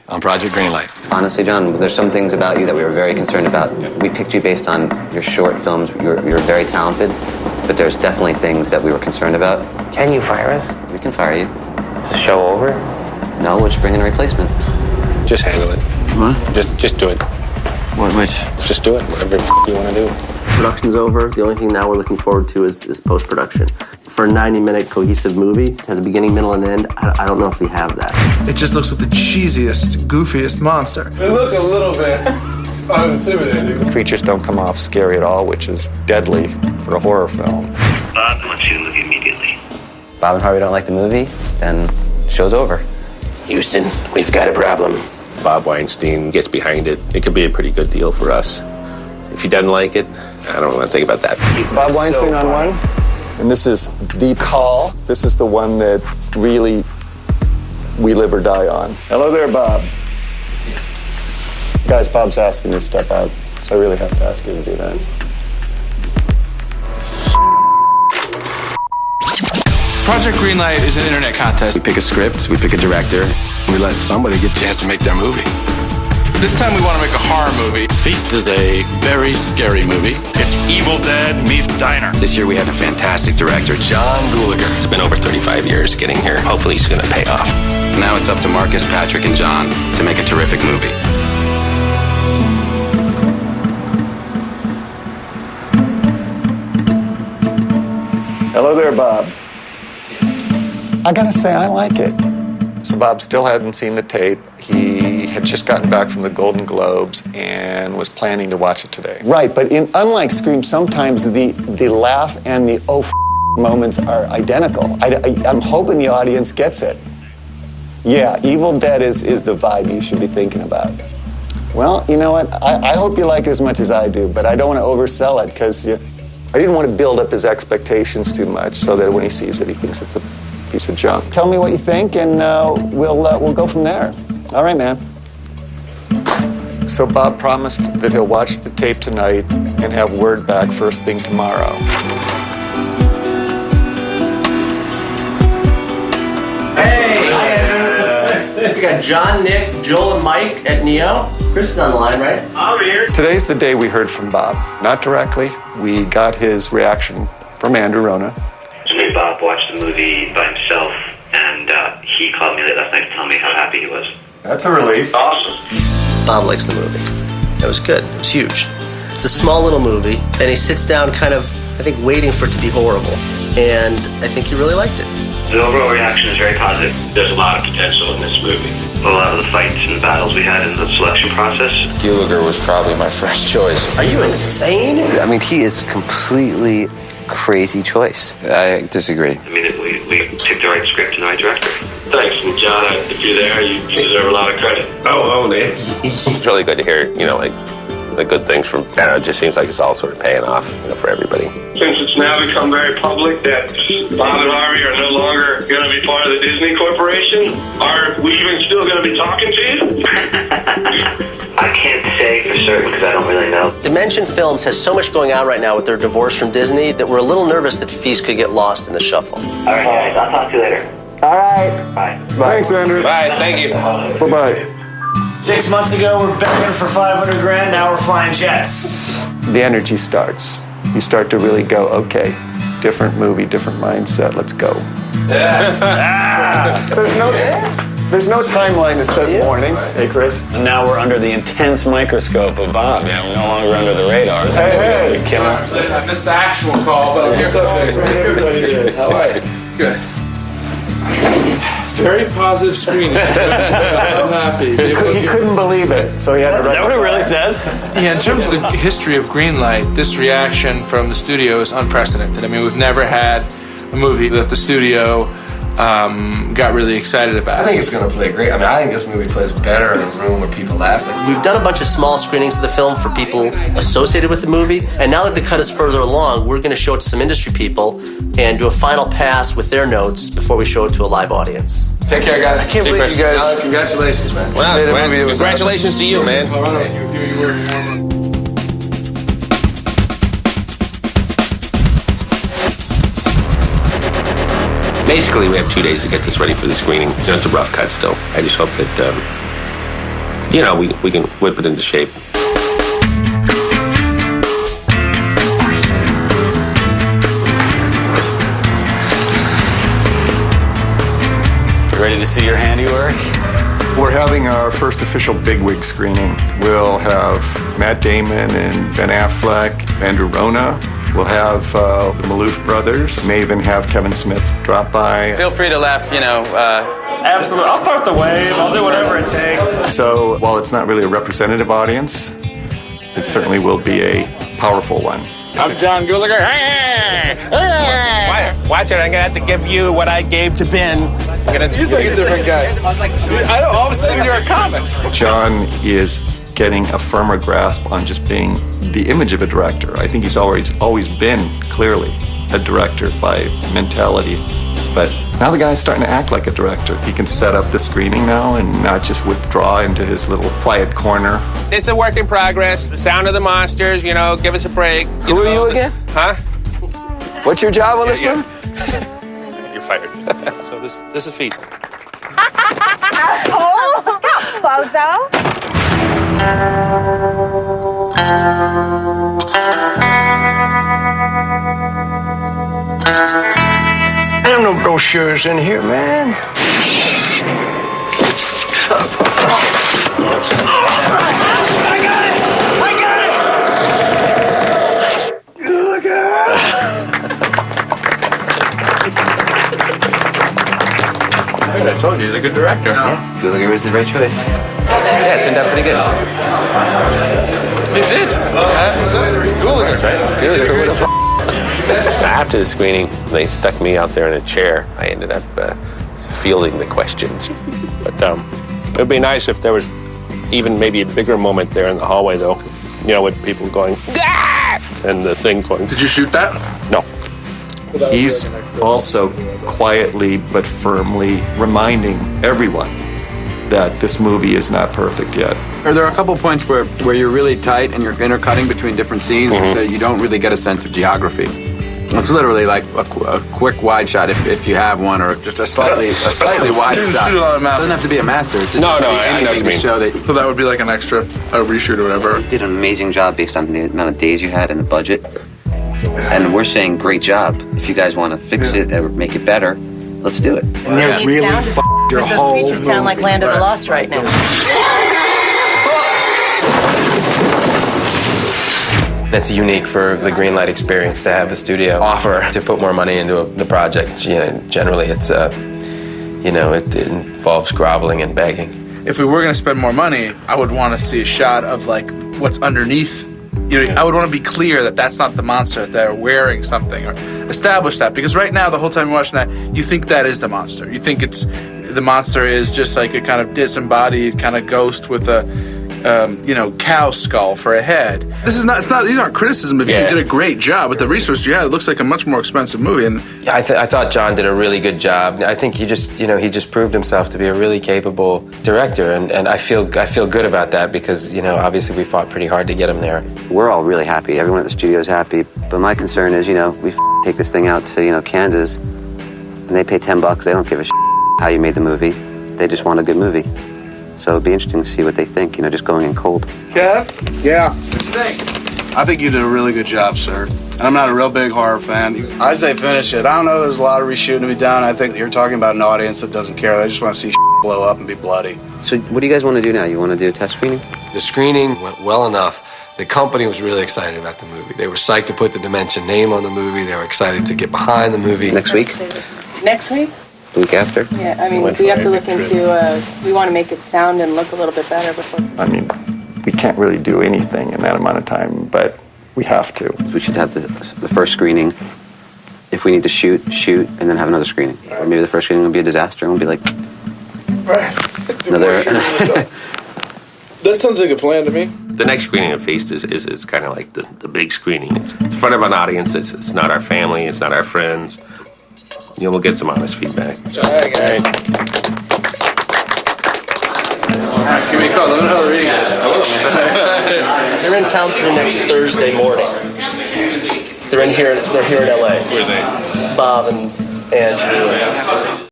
on Project Greenlight. Honestly, John, there's some things about you that we were very concerned about. We picked you based on your short films. You're very talented, but there's definitely things that we were concerned about. Can you fire us? We can fire you. Is the show over? No, we'll just bring in a replacement. Just handle it. What? Just do it. Which? Just do it. Whatever you want to do. Production's over. The only thing now we're looking forward to is post-production. For a 90-minute cohesive movie, it has a beginning, middle, and end. I don't know if we have that. It just looks like the cheesiest, goofiest monster. They look a little bit unintimidating. Creatures don't come off scary at all, which is deadly for a horror film. Bob wants you to move immediately. Bob and Harvey don't like the movie, then show's over. Houston, we've got a problem. Bob Weinstein gets behind it. It could be a pretty good deal for us. If he doesn't like it, I don't want to think about that. Bob Weinstein on one, and this is the call. This is the one that really we live or die on. Hello there, Bob. Guys, Bob's asking me to step out, so I really have to ask you to do that. Project Greenlight is an internet contest. We pick a script, we pick a director, and we let somebody get a chance to make their movie. This time we want to make a horror movie. Feast is a very scary movie. It's Evil Dead meets Diner. This year we have a fantastic director, John Gulager. It's been over 35 years getting here. Hopefully it's going to pay off. Now it's up to Marcus, Patrick, and John to make a terrific movie. Hello there, Bob. I gotta say, I like it. So Bob still hadn't seen the tape. He had just gotten back from the Golden Globes and was planning to watch it today. Right, but unlike Scream, sometimes the laugh and the moments are identical. I'm hoping the audience gets it. Yeah, Evil Dead is the vibe you should be thinking about. Well, you know what? I hope you like it as much as I do, but I don't want to oversell it because I didn't want to build up his expectations too much so that when he sees it, he thinks it's a piece of junk. Tell me what you think, and we'll go from there. All right, man. So Bob promised that he'll watch the tape tonight and have word back first thing tomorrow. Hey! Hi, Andrew. We got John, Nick, Joel, and Mike at Neo. Chris is on the line, right? I'm here. Today's the day we heard from Bob. Not directly. We got his reaction from Andrew Rona. Bob watched the movie by himself, and he called me late last night to tell me how happy he was. That's a relief. Awesome. Bob likes the movie. It was good. It was huge. It's a small little movie, and he sits down kind of, I think, waiting for it to be horrible. And I think he really liked it. The overall reaction is very positive. There's a lot of potential in this movie. A lot of the fights and battles we had in the selection process. Gulager was probably my first choice. Are you insane? I mean, he is completely crazy choice. I disagree. I mean, we picked the right script and the right director. Thanks, and John, if you're there, you deserve a lot of credit. Oh, man. It's really good to hear, like the good things from, it just seems like it's all sort of paying off, for everybody. Since it's now become very public that Bob and Harvey are no longer going to be part of the Disney Corporation, are we even still going to be talking to you? I can't say for certain because I don't really know. Dimension Films has so much going on right now with their divorce from Disney that we're a little nervous that Feast could get lost in the shuffle. All right, guys, I'll talk to you later. All right. Bye. Thanks, Andrew. Bye, thank you. Bye-bye. 6 months ago, we're begging for 500 grand. Now we're flying jets. The energy starts. You start to really go, okay, different movie, different mindset, let's go. Yes. There's no timeline that says morning. Hey, Chris. And now we're under the intense microscope of Bob. We're no longer under the radars. Hey. I missed the actual call, but I'm here. Everybody did. How are you? Good. Very positive screening. I'm happy. He couldn't believe it, so he had to write. Is that what it really says? Yeah, in terms of the history of Greenlight, this reaction from the studio is unprecedented. I mean, we've never had a movie that the studio got really excited about. I think it's going to play great. I think this movie plays better in a room where people laugh. We've done a bunch of small screenings of the film for people associated with the movie, and now that the cut is further along, we're going to show it to some industry people and do a final pass with their notes before we show it to a live audience. Take care, guys. I can't believe you guys. Congratulations, man. Well, congratulations to you, man. All right, you were Basically, we have 2 days to get this ready for the screening. It's a rough cut still. I just hope that you know, we can whip it into shape. Ready to see your handiwork? We're having our first official bigwig screening. We'll have Matt Damon and Ben Affleck, Andrew Rona. We'll have the Maloof brothers. May even have Kevin Smith drop by. Feel free to laugh, you know. Absolutely. I'll start the wave. I'll do whatever it takes. So while it's not really a representative audience, it certainly will be a powerful one. I'm John Gallagher. Watch it. I'm gonna have to give you what I gave to Ben. He's like a different guy. I know, all of a sudden you're a comic. John is getting a firmer grasp on just being the image of a director. I think he's always been clearly a director by mentality. But now the guy's starting to act like a director. He can set up the screening now and not just withdraw into his little quiet corner. It's a work in progress. The Sound of the Monsters, you know, give us a break. Who are you again? Huh? What's your job on this movie? You're fired. So this is a feast. Bozo. There are no brochures in here, man. I told you, he's a good director. Gallagher was the right choice. Yeah, it turned out pretty good. It did. Gallagher, right? After the screening, they stuck me out there in a chair. I ended up fielding the questions. But it would be nice if there was even maybe a bigger moment there in the hallway, though. You know, with people going, "Gah!" and the thing going. Did you shoot that? No. He's also quietly but firmly reminding everyone that this movie is not perfect yet. Are there a couple points where you're really tight and you're intercutting between different scenes so you don't really get a sense of geography? It's literally like a quick wide shot if you have one, or just a slightly wide shot. Shoot on a mouse. It doesn't have to be a master. It's just No, I know what you mean. Show that. So that would be like an extra, a reshoot or whatever. You did an amazing job based on the amount of days you had and the budget. And we're saying great job. If you guys want to fix it or make it better, let's do it. And they're really your Those whole creatures sound like Land of the Lost right now. It's unique for the Greenlight experience to have the studio offer to put more money into the project. You know, generally, it's it involves groveling and begging. If we were going to spend more money, I would want to see a shot of like what's underneath. You know, I would want to be clear that that's not the monster. They're wearing something, or establish that, because right now the whole time you're watching that, you think that is the monster. You think the monster is just like a kind of disembodied kind of ghost with a cow skull for a head. These aren't criticism of you. You did a great job with the resources you had. It looks like a much more expensive movie. And I thought John did a really good job. I think he just proved himself to be a really capable director, and I feel good about that because obviously we fought pretty hard to get him there. We're all really happy. Everyone at the studio is happy. But my concern is, we take this thing out to Kansas, and they pay $10. They don't give a how you made the movie. They just want a good movie. So it'd be interesting to see what they think, just going in cold. Kev? Yeah. What you think? I think you did a really good job, sir. And I'm not a real big horror fan. I say finish it. I don't know, there's a lot of reshooting to be done. I think you're talking about an audience that doesn't care. They just want to see blow up and be bloody. So what do you guys want to do now? You want to do a test screening? The screening went well enough. The company was really excited about the movie. They were psyched to put the Dimension name on the movie. They were excited to get behind the movie. Next week? Next week? Week after? Yeah, I mean, we have to look into, we want to make it sound and look a little bit better before. I mean, we can't really do anything in that amount of time, but we have to. We should have the first screening. If we need to shoot, and then have another screening. Or maybe the first screening will be a disaster and we'll be like... Another... That sounds like a plan to me. The next screening of Feast is kind of like the big screening. It's in front of an audience. It's not our family. It's not our friends. We'll get some honest feedback. All right. Give me a call. Let me know how the reading is. They're in town through next Thursday morning. They're here in LA. Where are they? Bob and Andrew.